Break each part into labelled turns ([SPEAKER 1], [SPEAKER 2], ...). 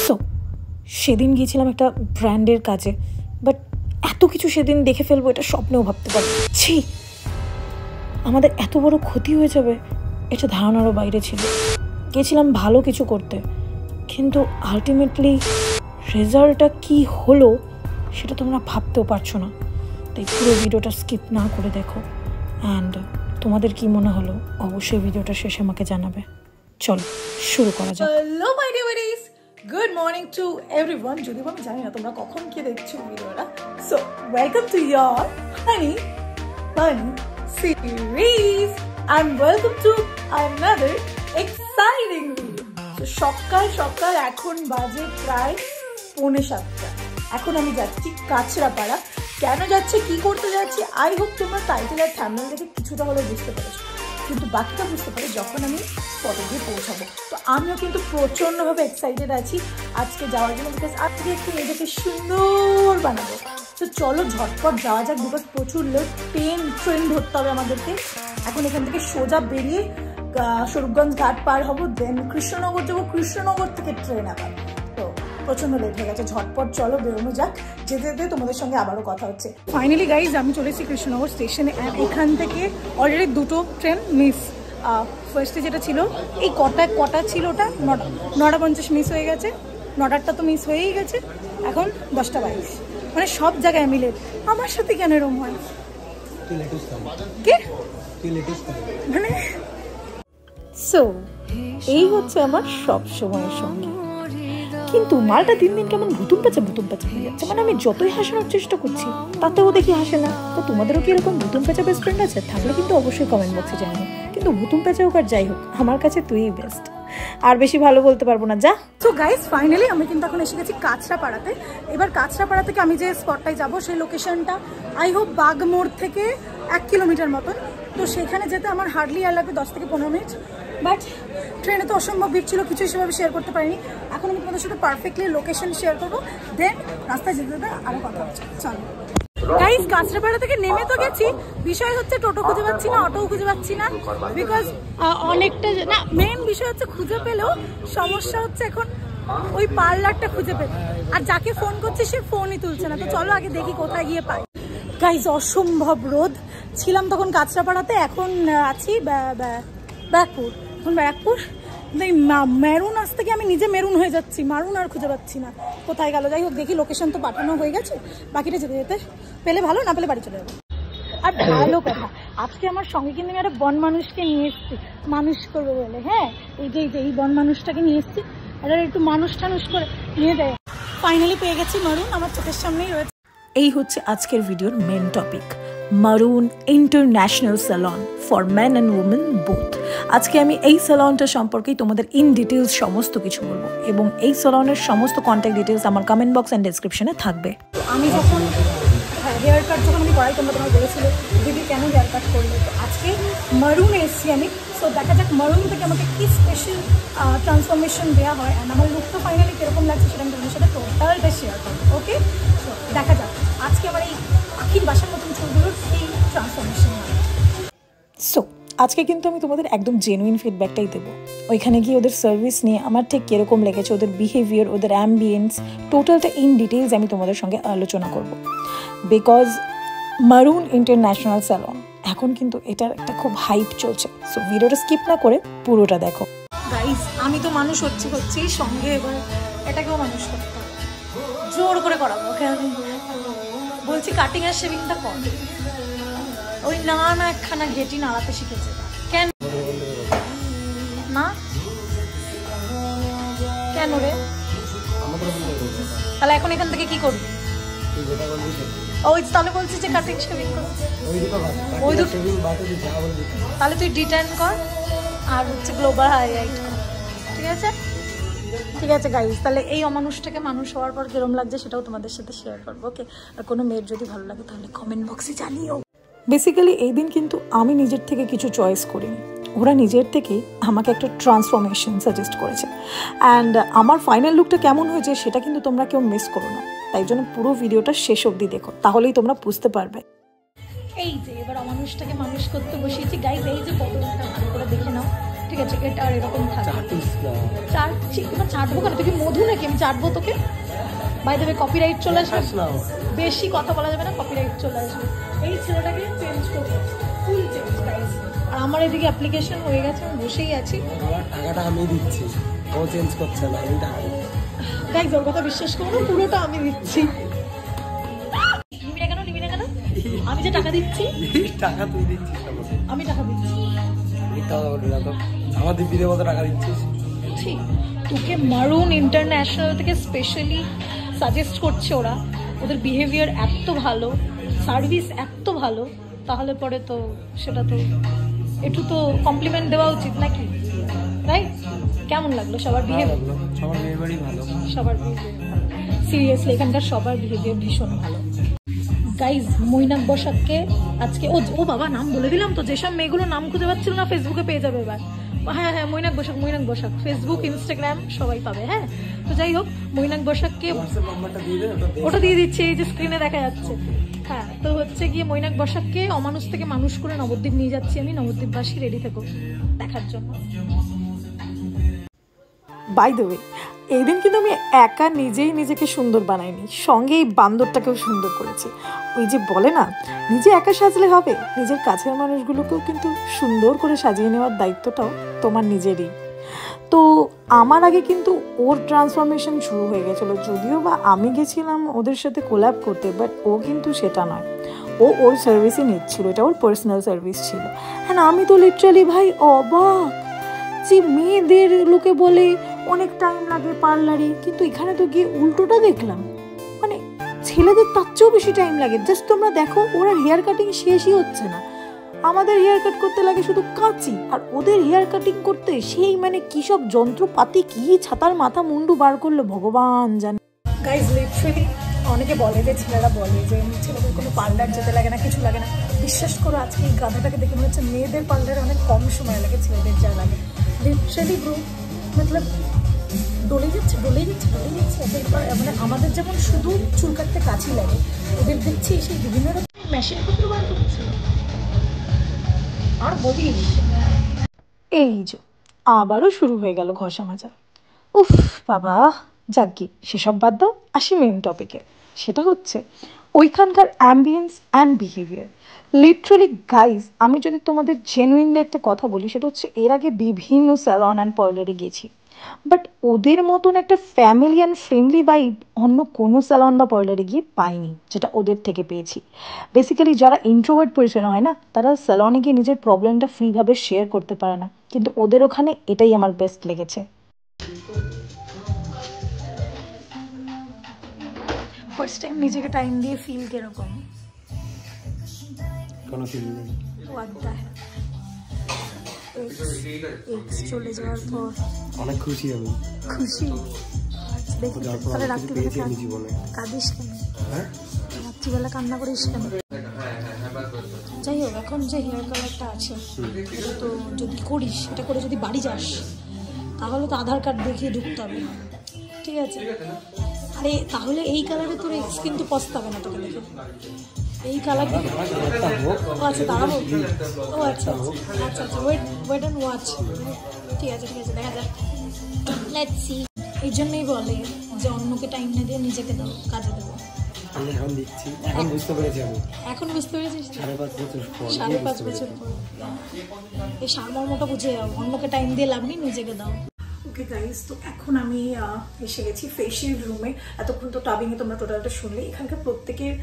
[SPEAKER 1] So সেদিন গিয়েছিলাম একটা ব্র্যান্ডের কাজে, বাট এত কিছু সেদিন দেখে ফেলবো এটা স্বপ্নেও ভাবতে পারছি। আমাদের এত বড় ক্ষতি হয়ে যাবে এটা ধারণারও বাইরে ছিল। গেছিলাম ভালো কিছু করতে, কিন্তু আলটিমেটলি রেজাল্টটা কি হলো সেটা তোমরা ভাবতেও পারছো না। তাই পুরো ভিডিওটা স্কিপ না করে দেখো, অ্যান্ড তোমাদের কি মনে হলো অবশ্যই ভিডিওটা শেষে আমাকে জানাবে। চলো শুরু করা যাক।
[SPEAKER 2] Hello my dear ladies, good morning to everyone. যদিও আমি জানি না তোমরা কখন কি দেখছো ভিডিওটা। So welcome to your honey funny series and welcome to another exciting video. So সকাল সকাল এখন বাজে প্রায় 6:45। এখন আমি যাচ্ছি কাঁচরাপাড়া। কেন যাচ্ছি, কি করতে যাচ্ছি, আই হোপ তোমরা টাইটেল আর থাম্বনেল দেখে কিছুটা হলেও বুঝতে পেরেছো, কিন্তু বাকিটা বুঝতে পারি যখন আমি স্পটে গিয়ে পৌঁছাবো। তো আমিও কিন্তু প্রচণ্ডভাবে এক্সাইটেড আছি আজকে যাওয়ার জন্য, বিকজ আজকে একটু মেয়েদেরকে সুন্দর বানাবো। তো চলো ঝটপট যাওয়া যাক, বিকজ প্রচুর লেট। ট্রেন ধরতে হবে আমাদেরকে। এখন এখান থেকে সোজা বেরিয়ে স্বরূপগঞ্জ ঘাট পার হবো, দেন কৃষ্ণনগর যাবো, কৃষ্ণনগর থেকে ট্রেন আবার। তো প্রচণ্ড লেট হয়ে গেছে, ঝটপট চলো বেরোনো যাক। যেতে যেতে তোমাদের সঙ্গে আবারও কথা হচ্ছে। ফাইনালি গাইজ আমি চলে এসেছি কৃষ্ণনগর স্টেশনে। এখান থেকে অলরেডি দুটো ট্রেন মিস। ফার্স্টে যেটা ছিল এই কটা ছিল, ওটা 9:50 মিস হয়ে গেছে। 9টারটা তো মিস হয়েই গেছে, এখন 10:22। মানে সব জায়গায় আমি লেট। আমার সাথে কেন এরকম হয়? মানে
[SPEAKER 1] সো এই হচ্ছে আমার সব সময়ের সঙ্গে, কিন্তু মালটা দিন দিন কেমন ভুতুম পেঁচা হয়ে যাচ্ছে। মানে আমি যতই হাসানোর চেষ্টা করছি তাতেও দেখি হাসে না। তো তোমাদেরও কি এরকম ভুতুম পেঁচা বেস্ট ফ্রেন্ড আছে? থাকলে কিন্তু অবশ্যই কমেন্ট বক্সে জানাও। কিন্তু ভুতুম পেঁচা হোক আর যাই হোক, আমার কাছে তুই বেস্ট। আর বেশি ভালো বলতে পারবো না, যা।
[SPEAKER 2] তো গাইজ ফাইনালি আমি কিন্তু এখন এসে গেছি কাঁচরাপাড়াতে। এবার কাঁচরাপাড়া থেকে আমি যে স্পটটায় যাবো সেই লোকেশনটা আই হোপ বাগমোড় থেকে 1 কিলোমিটার মতন। তো সেখানে যেতে আমার হার্ডলি আর লাগবে 10 থেকে 15 মিনিট। বাট ট্রেনে তো অসম্ভব ভিড় ছিল, কিছুই সেভাবে শেয়ার করতে পারিনি। এখন আমি তোমাদের সাথে পারফেক্টলি লোকেশন শেয়ার করবো, দেন রাস্তায় যেতে যেতে আরও কথা হচ্ছে। চলো গাইজ, কাঁচরাপাড়া থেকে নেমে তো গেছি। বিষয় হচ্ছে টোটো খুঁজে পাচ্ছি না, অটোও খুঁজে পাচ্ছি না, বিকজ অনেকটা না। মেন বিষয় হচ্ছে খুঁজে পেলেও সমস্যা হচ্ছে এখন ওই পার্লারটা খুঁজে পেতে, আর যাকে ফোন করছি সে ফোনই তুলছে না। তো চলো আগে দেখি কোথায় গিয়ে পাই। গাইজ অসম্ভব রোদ। ছিলাম তখন কাঁচরাপাড়াতে, এখন আছি ব্যারাকপুর। এখন ব্যারাকপুর মেরুন আসতে গিয়ে আমি নিজে মেরুন হয়ে যাচ্ছি, মারুন আর খুঁজে পাচ্ছি না কোথায় গেল। যাই হোক দেখি, লোকেশন তো পাঠানো হয়ে গেছে, বাকিটা যেতে যেতে পেলে ভালো, না পেলে বাড়ি চলে যাবো। আর ভালো কথা, আজকে আমার সঙ্গে কিন্তু আমি একটা বন মানুষকে নিয়ে এসেছি মানুষ করবো বলে। হ্যাঁ, এই যে এই বন মানুষটাকে নিয়ে এসেছি, আর একটু মানুষ টানুষ করে নিয়ে যায়। ফাইনালি পেয়ে গেছি মারুন, আমার চোখের সামনেই রয়েছে।
[SPEAKER 1] এই হচ্ছে আজকের ভিডিওর মেন টপিক, মারুন international salon for men and women both. আজকে আমি এই স্যালনটা সম্পর্কেই তোমাদের ইন ডিটেলস সমস্ত কিছু বলবো, এবং এই স্যালনের সমস্ত কন্ট্যাক্ট ডিটেলস আমার কমেন্ট বক্স অ্যান্ড ডেসক্রিপশনে থাকবে।
[SPEAKER 2] আমি যখন হেয়ার কাট যখন আমি করাই, তোমরা বলেছিলে দিদি কেন হেয়ার কাট করলে, তো আজকে মারুনে এসেছি আমি। সো দেখা যাক মারুন থেকে আমাকে কি স্পেশাল ট্রান্সফরমেশন দেওয়া হয়, অ্যান্ড আমার লুকটা ফাইনালি কীরকম লাগছে সেটা আমি তোমাদের সাথে টোটালটা শেয়ার করবো। ওকে, সো দেখা যাক আজকে আমার এই পাখির বাসার মতন চুলগুলোর এই ট্রান্সফরমেশন হয়।
[SPEAKER 1] সো আজকে কিন্তু আমি তোমাদের একদম জেনুইন ফিডব্যাকটাই দেবো। ওইখানে গিয়ে ওদের সার্ভিস নিয়ে আমার ঠিক কীরকম লেগেছে, ওদের বিহেভিয়ার, ওদের অ্যাম্বিয়েন্স, টোটালটা ইন ডিটেলস আমি তোমাদের সঙ্গে আলোচনা করব। বিকজ মারুন ইন্টারন্যাশনাল স্যালন এখন কিন্তু এটার একটা খুব হাইপ চলছে। সো ভিডিওটা স্কিপ না করে পুরোটা দেখো।
[SPEAKER 2] গাইস, আমি তো মানুষ হচ্ছি সঙ্গে, এবার এটাকেও মানুষ করতে হবে, জোর করে করাবো। ওকে আমি বলছি কাটিং আর শেভিংটা কর। ওই না একখানা গেটি নাড়াতে শিখেছে, কেন না কেন রে? তাহলে এখন এখান থেকে কি করবি? ওই তাহলে বলছিস যে কাটিং শেভিং করছিস, ওই দুটো তাহলে তুই ডিটেন কর আর হচ্ছে গ্লোবাল হাইলাইট কর। ঠিক আছে ঠিক আছে গাইস, তাহলে এই অমানুষটাকে মানুষ হওয়ার পর কিরম লাগছে সেটাও তোমাদের সাথে শেয়ার করবো। ওকে, আর কোনো মেয়ের যদি ভালো লাগে তাহলে কমেন্ট বক্সে জানিও।
[SPEAKER 1] বেসিক্যালি এই দিন কিন্তু আমি নিজের থেকে কিছু চয়েস করিনি, ওরা নিজের থেকেই আমাকে একটা ট্রান্সফরমেশন সাজেস্ট করেছে। অ্যান্ড আমার ফাইনাল লুকটা কেমন হয়েছে সেটা কিন্তু তোমরা কেউ মিস করো না, তাই জন্য পুরো ভিডিওটা শেষ অবধি দেখো, তাহলেই তোমরা বুঝতে পারবে।
[SPEAKER 2] এই যে এবার অমানুষটাকে মানুষ করতে বসিয়েছি গাইস, এই যে বদলটা ভালো করে দেখে নাও। ঠিক আছে, এটা আর এরকম থাকবে। চাটবো কেন? তুই কি মধু নাকি আমি চাটবো তোকে? বাই দ্য ওয়ে কপিরাইট চলে আসবে, বেশি কথা বলা যাবে না, কপিরাইট চলে আসবে। এই ছেলেটাকে চেঞ্জ করবো, ফুল চেঞ্জ গাইস। আর আমার এদিকে অ্যাপ্লিকেশন হয়ে গেছে, আমি বসেই আছি।
[SPEAKER 3] আমার টাকাটা আমি দিচ্ছি, ও চেঞ্জ করছে না, আমি টাকা
[SPEAKER 2] গাইস ওর কথা বিশ্বাস করো, পুরোটা আমি দিচ্ছি। নিবি না কেন? নিবি না কেন? আমি যে টাকা দিচ্ছি,
[SPEAKER 3] টাকা তুই দিচ্ছিস আমাকে,
[SPEAKER 2] আমি টাকা দিচ্ছি।
[SPEAKER 3] আমার দিদিদের মতো টাকা দিচ্ছিস।
[SPEAKER 2] ঠিক, তোকে মারুন ইন্টারন্যাশনাল থেকে স্পেশালি সাজেস্ট করছে ওরা, ওদের বিহেভিয়ার এত ভালো, সার্ভিস এত ভালো, তাহলে পরে তো সেটা তো একটু তো কমপ্লিমেন্ট দেওয়া উচিত নাকি, রাইট? কেমন লাগলো সবার বিহেভিয়ার?
[SPEAKER 3] সবার বিহেভিয়ারই ভালো,
[SPEAKER 2] সবার বিহেভিয়ার সিরিয়াসলি এখানকার সবার বিহেভিয়ার ভীষণ ভালো। গাইজ মৈনাক বসাককে আজকে ও বাবা নাম বলে দিলাম তো, যেসব মেয়েগুলো নাম খুঁজে পাচ্ছিল না ফেসবুকে পেয়ে যাবে এবার। হ্যাঁ হ্যাঁ, মৈনাক বসাক ফেসবুক ইনস্টাগ্রাম সবাই পাবে। হ্যাঁ, তো যাই হোক, মৈনাক বসাককে ওটা দিয়ে দিচ্ছে, এই যে স্ক্রিনে দেখা যাচ্ছে। হ্যাঁ, তো হচ্ছে গিয়ে মৈনাক বসাককে অমানুষ থেকে মানুষ করে নবদ্বীপ নিয়ে যাচ্ছি আমি। নবদ্বীপবাসী রেডি থেকো দেখার জন্য।
[SPEAKER 1] বাই দ্য ওয়ে, এই দিন কিন্তু আমি একা নিজেই নিজেকে সুন্দর বানাইনি, সঙ্গে এই বান্দরটাকেও সুন্দর করেছি। ওই যে বলে না, নিজে একা সাজলে হবে, নিজের কাছের মানুষগুলোকেও কিন্তু সুন্দর করে সাজিয়ে নেওয়ার দায়িত্বটাও তোমার নিজেরই। তো আমার আগে কিন্তু ওর ট্রান্সফরমেশন শুরু হয়ে গেছিলো, যদিও বা আমি গেছিলাম ওদের সাথে কোল্যাব করতে, বাট ও কিন্তু সেটা নয়, ও ওর সার্ভিসই নিচ্ছিল, এটা ওর পার্সোনাল সার্ভিস ছিল। হ্যাঁ, আমি তো লিটারালি ভাই অবাক যে মেয়েদের লোকে বলে অনেক টাইম লাগে পার্লারে, কিন্তু এখানে তো গিয়ে উল্টোটা দেখলাম, মানে ছেলেদের তার চেয়েও বেশি টাইম লাগে। জাস্ট তোমরা দেখো, ওরা হেয়ার কাটিং শেষই হচ্ছে না। আমাদের হেয়ার কাট করতে লাগে শুধু কাঁচি, আর ওদের হেয়ার কাটিং করতে সেই মানে কী সব যন্ত্রপাতি, কি ছাতার মাথা মুন্ডু বার করলো ভগবান জানে।
[SPEAKER 2] গাইজ লিটারালি অনেকে বলে যে ছেলেরা বলে যে ছেলেদের কোনো পার্লার যেতে লাগে না, কিছু লাগে না। বিশ্বাস করো, আজকে এই গাধাটাকে দেখে মনে হচ্ছে মেয়েদের পার্লারে অনেক কম সময় লাগে ছেলেদের যা লাগে। লিটারালি ব্রো, মতলব ডলে যাচ্ছে। মানে আমাদের যেমন শুধু চুল কাটতে কাছি লাগে, ওদের দেখছি সেই বিভিন্ন রকম মেশিনপত্র বার করছে। আর বলিস,
[SPEAKER 1] এই যে আবারও শুরু হয়ে গেল ঘষা মাজা। উফ বাবা, যাকি সেসব বাদ দাও, আসি মেন টপিকে। সেটা হচ্ছে ওইখানকার ambience and behaviour. Literally guys, আমি যদি তোমাদের জেনুইনলি একটা কথা বলি, সেটা হচ্ছে এর আগে বিভিন্ন স্যালন অ্যান্ড পার্লারে গেছি, বাট ওদের মতন একটা ফ্যামিলি অ্যান্ড ফ্রেন্ডলি ভাইব অন্য কোনো স্যালন বা পার্লারে গিয়ে পাইনি, যেটা ওদের থেকে পেয়েছি। বেসিক্যালি যারা ইন্ট্রোভার্ট পার্সন হয় না, তারা স্যালনে গিয়ে নিজের প্রবলেমটা ফ্রিভাবে শেয়ার করতে পারে না, কিন্তু ওদের ওখানে এটাই আমার বেস্ট লেগেছে।
[SPEAKER 2] ফার্স্ট টাইম নিজেকে টাইম দিয়ে ফিল কিরকম?
[SPEAKER 3] কোনো ফিল নেই।
[SPEAKER 2] চলে যাওয়ার পর
[SPEAKER 3] অনেক খুশি আমি।
[SPEAKER 2] খুশি? তাহলে রাত্রিবেলা কাঁদিস কেন? রাত্রিবেলা কান্না করিস কেন? যাই হোক, এখন যে হেয়ার কালারটা আছে, এটা তো যদি করিস, এটা করে যদি বাড়ি যাস, তাহলে তো আধার কার্ড দেখিয়ে ঢুকতে হবে, ঠিক আছে? আরে তাহলে এই কালারে তোর এক্স কিন্তু পস্তাবে না তোকে দেখে। এই কালার ও আচ্ছা, দাঁড়াবো। ও আচ্ছা ওয়েট অ্যান্ড ওয়াচ। ঠিক আছে দেখা যাক, লেটস সি। এই জন্যই বলে যে অন্যকে টাইম না দিয়ে নিজেকে দাও, কাজে দেবো।
[SPEAKER 3] এখন দিচ্ছি, এখন বুঝতে পেরেছি আমি।
[SPEAKER 2] এখন বুঝতে পেরেছিস?
[SPEAKER 3] 5.5 বছর পর।
[SPEAKER 2] এই সারমর্মটা বুঝে যাও, অন্যকে টাইম দিয়ে লাভ নেই, নিজেকে দাও। ওকে গাইস, তো এখন আমি এসে গেছি ফেশিয়াল রুমে। এতক্ষণ তো টাবিংয়ে তোমরা টোটালটা শুনলে। এখানকার প্রত্যেকের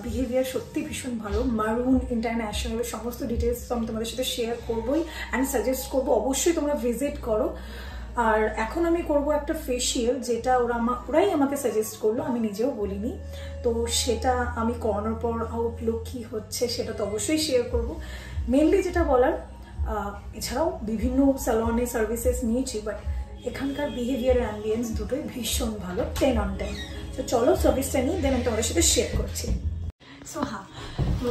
[SPEAKER 2] বিহেভিয়ার সত্যি ভীষণ ভালো। মারুন ইন্টারন্যাশনালের সমস্ত ডিটেলস আমি তোমাদের সাথে শেয়ার করবোই অ্যান্ড সাজেস্ট করবো, অবশ্যই তোমরা ভিজিট করো। আর এখন আমি করব একটা ফেশিয়াল, যেটা ওরাই আমাকে সাজেস্ট করলো, আমি নিজেও বলিনি। তো সেটা আমি করানোর পর আউটলুক কী হচ্ছে সেটা তো অবশ্যই শেয়ার করবো। মেনলি যেটা বলার, এছাড়াও বিভিন্ন স্যালনে সার্ভিসেস নিয়েছি, বাট এখানকার বিহেভিয়ার অ্যাম্বিয়েন্স দুটোই ভীষণ ভালো, 10 on 10। তো চলো সার্ভিসটা নিই, দেন আমি তোমাদের সাথে শেয়ার করছি। सो हाँ, तो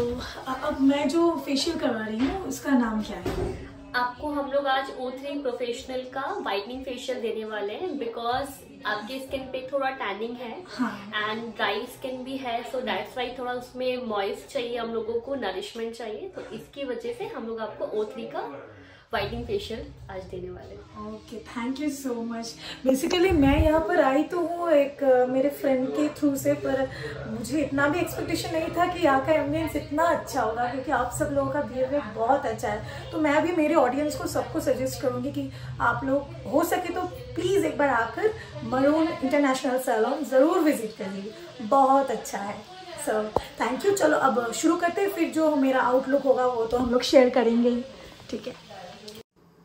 [SPEAKER 2] अब मैं जो फेशियल करवा रही हूँ उसका नाम क्या है?
[SPEAKER 4] आपको हम लोग आज O3 प्रोफेशनल का वाइटनिंग फेशियल देने वाले हैं, बिकॉज आपके स्किन पे थोड़ा टैनिंग है एंड ड्राई स्किन भी है, सो दैट्स वाई थोड़ा उसमें मॉइस्ट चाहिए, हम लोगों को नरिशमेंट चाहिए, तो इसकी वजह से हम लोग आपको O3 का वाइटनिंग फेशियल आज देने वाले हैं।
[SPEAKER 2] Okay, thank you so much. Basically मैं यहाँ पर आई तो हूँ एक मेरे फ्रेंड के थ्रू से, पर मुझे इतना भी एक्सपेक्टेशन नहीं था कि यहाँ का एम्बियंस इतना अच्छा होगा, क्योंकि आप सब लोगों का बिहेवियर बहुत अच्छा है। तो मैं भी मेरे ऑडियंस को सबको सजेस्ट करूँगी कि आप लोग हो सके तो प्लीज़ एक बार आकर मरून इंटरनेशनल सैलून ज़रूर विजिट करिए, बहुत अच्छा है। So thank you. चलो अब शुरू करते हैं, फिर जो मेरा आउटलुक होगा वो तो हम लोग शेयर करेंगे ही, ठीक है।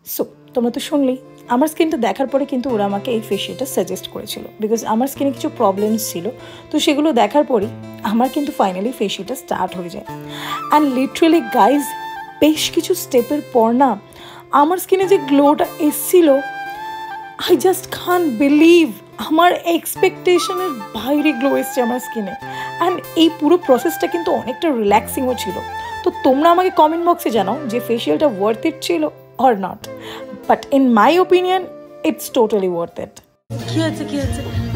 [SPEAKER 1] সো তোমরা তো শুনলেই, আমার স্কিনটা দেখার পরে কিন্তু ওরা আমাকে এই ফেশিয়ালটা সাজেস্ট করেছিল, বিকজ আমার স্কিনে কিছু প্রবলেমস ছিল। তো সেগুলো দেখার পরেই আমার কিন্তু ফাইনালি ফেশিয়ালটা স্টার্ট হয়ে যায়। অ্যান্ড লিটারালি গাইজ, বেশ কিছু স্টেপের পর না আমার স্কিনে যে গ্লোটা এসছিল, আই জাস্ট কান বিলিভ, আমার এক্সপেকটেশনের বাইরে গ্লো এসছে আমার স্কিনে। অ্যান্ড এই পুরো প্রসেসটা কিন্তু অনেকটা রিল্যাক্সিংও ছিল। তো তোমরা আমাকে কমেন্ট বক্সে জানাও যে ফেশিয়ালটা ওয়ার্থ ইট ছিল or not, but in my opinion it's totally worth it.
[SPEAKER 2] কি হচ্ছে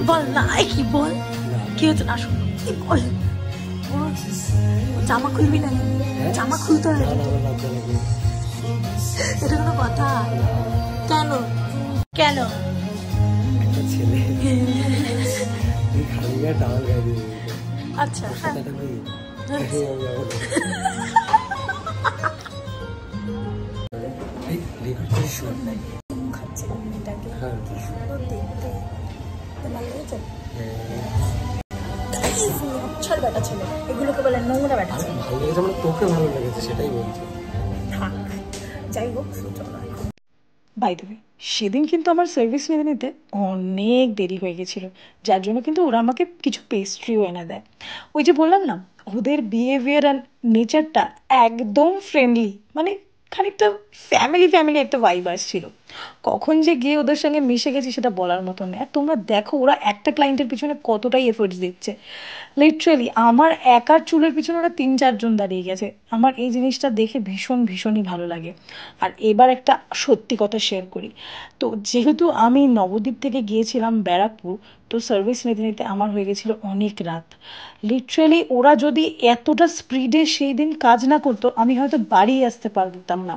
[SPEAKER 2] বল না, কি বল কি হচ্ছে না, শুন কি বল। জামা খুলবি না, জামা খুলতে হবে, এটা কোনো কথা? কেন কেন
[SPEAKER 3] ছেলে খালি গায়ে ডাল গায়ে দিয়ে,
[SPEAKER 2] আচ্ছা হ্যাঁ খাচ্ছে এটাকে সুন্দর দেখতে, আচ্ছার ব্যাটা ছেলে, এগুলোকে বলে নোংরা ব্যাটা ছেলে।
[SPEAKER 3] ভালো লেগেছে মানে তোকে ভালো লেগেছে সেটাই বলছি।
[SPEAKER 2] থাক, যাই হোক চলো।
[SPEAKER 1] বাই দ্য ওয়ে, সেদিন কিন্তু আমার সার্ভিস নিতে নিতে অনেক দেরি হয়ে গেছিলো, যার জন্য কিন্তু ওরা আমাকে কিছু পেস্ট্রিও এনে দেয়। ওই যে বললাম না, ওদের বিহেভিয়ার অ্যান্ড নেচারটা একদম ফ্রেন্ডলি, মানে খানিকটা ফ্যামিলি একটা ভাইব আসছিল। কখন যে গিয়ে ওদের সঙ্গে মিশে গেছি সেটা বলার মতো নেই। আর তোমরা দেখো ওরা একটা ক্লায়েন্টের পিছনে কতটাই এফোর্টস দিচ্ছে। লিটারালি আমার একার চুলের পিছনে ওরা 3-4 জন দাঁড়িয়ে গেছে। আমার এই জিনিসটা দেখে ভীষণই ভালো লাগে। আর এবার একটা সত্যি কথা শেয়ার করি। তো যেহেতু আমি নবদ্বীপ থেকে গিয়েছিলাম ব্যারাকপুর, তো সার্ভিস নিতে নিতে আমার হয়ে গেছিলো অনেক রাত। লিটারালি ওরা যদি এতটা স্পিডে সেই দিন কাজ না করতো, আমি হয়তো বাড়ি আসতে পারতাম না।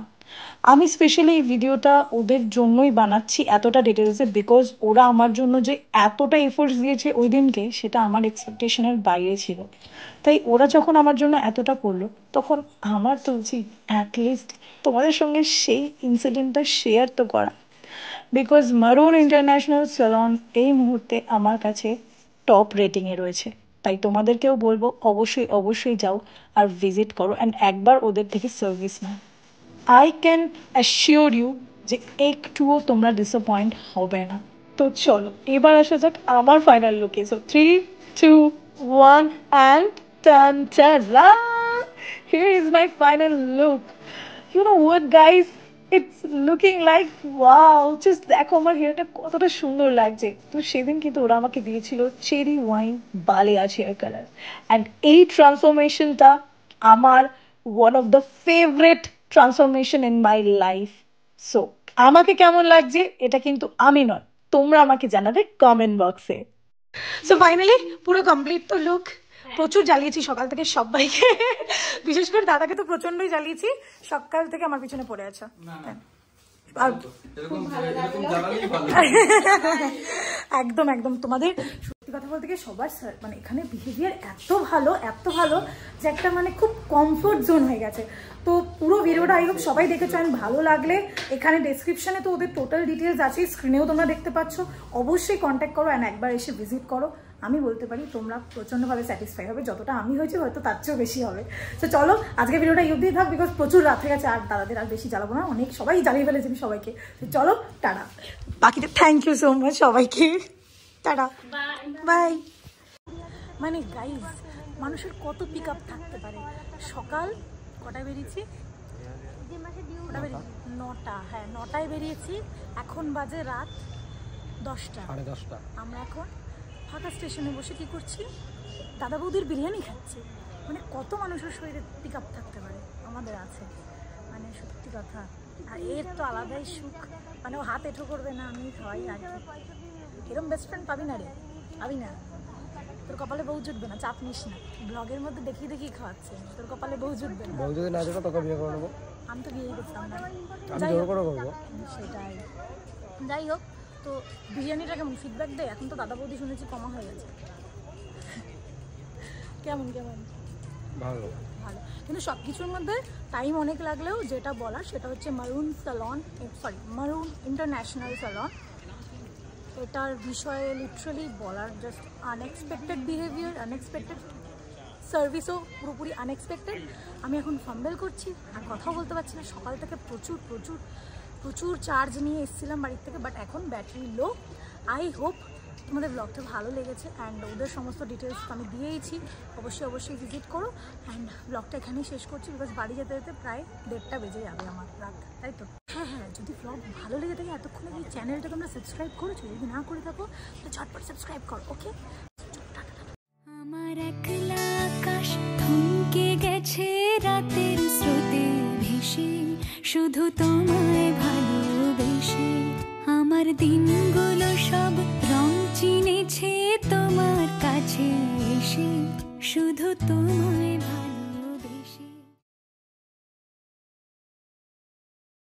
[SPEAKER 1] আমি স্পেশালি এই ভিডিওটা ওদের জন্যই বানাচ্ছি এতটা ডিটেলসে, বিকজ ওরা আমার জন্য যে এতটা এফোর্টস দিয়েছে ওই দিনকে, সেটা আমার এক্সপেকটেশনের বাইরে ছিল। তাই ওরা যখন আমার জন্য এতটা করলো, তখন আমার তো উচিত অ্যাটলিস্ট তোমাদের সঙ্গে সেই ইনসিডেন্টটা শেয়ার তো করা। বিকজ মারুন ইন্টারন্যাশনাল স্যালন এই মুহূর্তে আমার কাছে টপ রেটিংয়ে রয়েছে। তাই তোমাদেরকেও বলবো অবশ্যই যাও আর ভিজিট করো অ্যান্ড একবার ওদের থেকে সার্ভিস নাও। আই ক্যান অ্যাসিওর ইউ যে একটুও তোমরা ডিসঅ্যাপয়েন্ট হবে না। তো চলো এবার আসা যাক আমার ফাইনাল লুকে। So 3, 2, 1 and ta-da! Here is my final look. You know what guys, it's looking like wow, just দেখো আমার হেয়ারটা কতটা সুন্দর লাগছে। তো সেদিন কিন্তু ওরা আমাকে দিয়েছিল cherry wine balayage hair colour, and এই ট্রান্সফরমেশনটা আমার one of the favourite transformation in my life. So আমাকে কেমন লাগছে এটা কিন্তু আমি নয়, তোমরা আমাকে জানাবে কমেন্ট বক্সে।
[SPEAKER 2] সো ফাইনালি পুরো কমপ্লিট তো লুক। প্রচুর জ্বালিয়েছি সকাল থেকে সবাইকে, বিশেষ করে দাদাকে তো প্রচন্ডই জ্বালিয়েছি, সকাল থেকে আমার পিছনে পড়ে আছে। একদম তোমাদের সত্যি কথা বলতে গিয়ে সবার মানে এখানে বিহেভিয়ার এত ভালো যে একটা মানে খুব কমফোর্ট জোন হয়ে গেছে। তো পুরো ভিডিওটা আই হোপ সবাই দেখেছো, আর ভালো লাগলে এখানে ডেসক্রিপশনে তো ওদের টোটাল ডিটেলস আছে, স্ক্রিনেও তোমরা দেখতে পাচ্ছ। অবশ্যই কন্ট্যাক্ট করো অ্যান্ড একবার এসে ভিজিট করো। আমি বলতে পারি তোমরা প্রচণ্ডভাবে স্যাটিসফাই হবে, যতটা আমি হয়েছি হয়তো তার চেয়েও বেশি হবে। তো চলো আজকে ভিডিওটা ইউব দিয়ে থাক, বিকজ প্রচুর রাত হয়ে গেছে, আর দাদাদের আর বেশি জ্বালাবো না, অনেক সবাই জ্বালিয়ে ফেলেছি আমি সবাইকে। তো চলো টাটা, বাকিটা থ্যাংক ইউ সো মাচ সবাইকে, টাটা বাই। মানে গাইজ মানুষের কত পিক আপ থাকতে পারে। সকাল কটায় বেরিয়েছি, 9টা, হ্যাঁ 9টায় বেরিয়েছি, এখন বাজে রাত 10টা। আমরা এখন ফাঁকা স্টেশনে বসে কি করছি, দাদা বৌদির বিরিয়ানি খাচ্ছি। মানে কত মানুষের শরীরে পিক আপ থাকতে পারে, আমাদের আছে, মানে সত্যি কথা। আর এর তো আলাদাই সুখ, মানে ও হাত এঁঠো করবে না, আমি খাওয়াই আর কি। এরকম বেস্ট ফ্রেন্ড পাবি না রে, পাবি না। তোর কপালে বউ জুটবে না, চাপ নিস না, ব্লগের মধ্যে দেখিয়ে খাওয়াচ্ছে, তোর কপালে বউ জুটবে না।
[SPEAKER 3] বউ যদি না জুটে তোকে বিয়ে করে নেবো।
[SPEAKER 2] আমি তো গিয়েই দেখতাম না।
[SPEAKER 3] আমি জোর করে করবো।
[SPEAKER 2] সেটাই, যাই হোক। তো বিরিয়ানিটা কেমন ফিডব্যাক দেয়? এখন তো দাদা বৌদি শুনেছি কমা হয়ে গেছে। কেমন কেমন?
[SPEAKER 3] ভালো
[SPEAKER 2] ভালো, কিন্তু সব কিছুর মধ্যে টাইম অনেক লাগলেও যেটা বলার সেটা হচ্ছে মারুন স্যালন, সরি মারুন ইন্টারন্যাশনাল স্যালন, এটার বিষয়ে লিটারালি বলার জাস্ট আনএক্সপেক্টেড বিহেভিয়ার, আনএক্সপেক্টেড সার্ভিসও পুরোপুরি আনএক্সপেক্টেড। আমি এখন ফাম্বেল করছি আর কথাও বলতে পারছি না। সকাল থেকে প্রচুর প্রচুর প্রচুর চার্জ নিয়ে এসেছিলাম বাড়ির থেকে, বাট এখন ব্যাটারি লো। আই হোপ তোমাদের ব্লগটা ভালো লেগেছে অ্যান্ড ওদের সমস্ত ডিটেলস আমি দিয়েইছি। অবশ্যই অবশ্যই ভিজিট করো অ্যান্ড ব্লগটা এখানেই শেষ করছি, বিকজ বাড়ি যেতে যেতে প্রায় 1:30 বেজে যাবে আমার রাত, তাই তো। হ্যাঁ হ্যাঁ, যদি ব্লগ ভালো লেগে থাকে এতক্ষণে এই চ্যানেলটা তোমরা সাবস্ক্রাইব করেছো, যদি না করে থাকো তো ঝটপট সাবস্ক্রাইব করো, ওকে।
[SPEAKER 5] আমার একলা আকাশ থমকে গেছে রাতের স্রোতে ভেসে, শুধু তোমায় ভালোবেসে। আমার দিনগুলো সব রং চিনেছে তোমার কাছে এসে, শুধু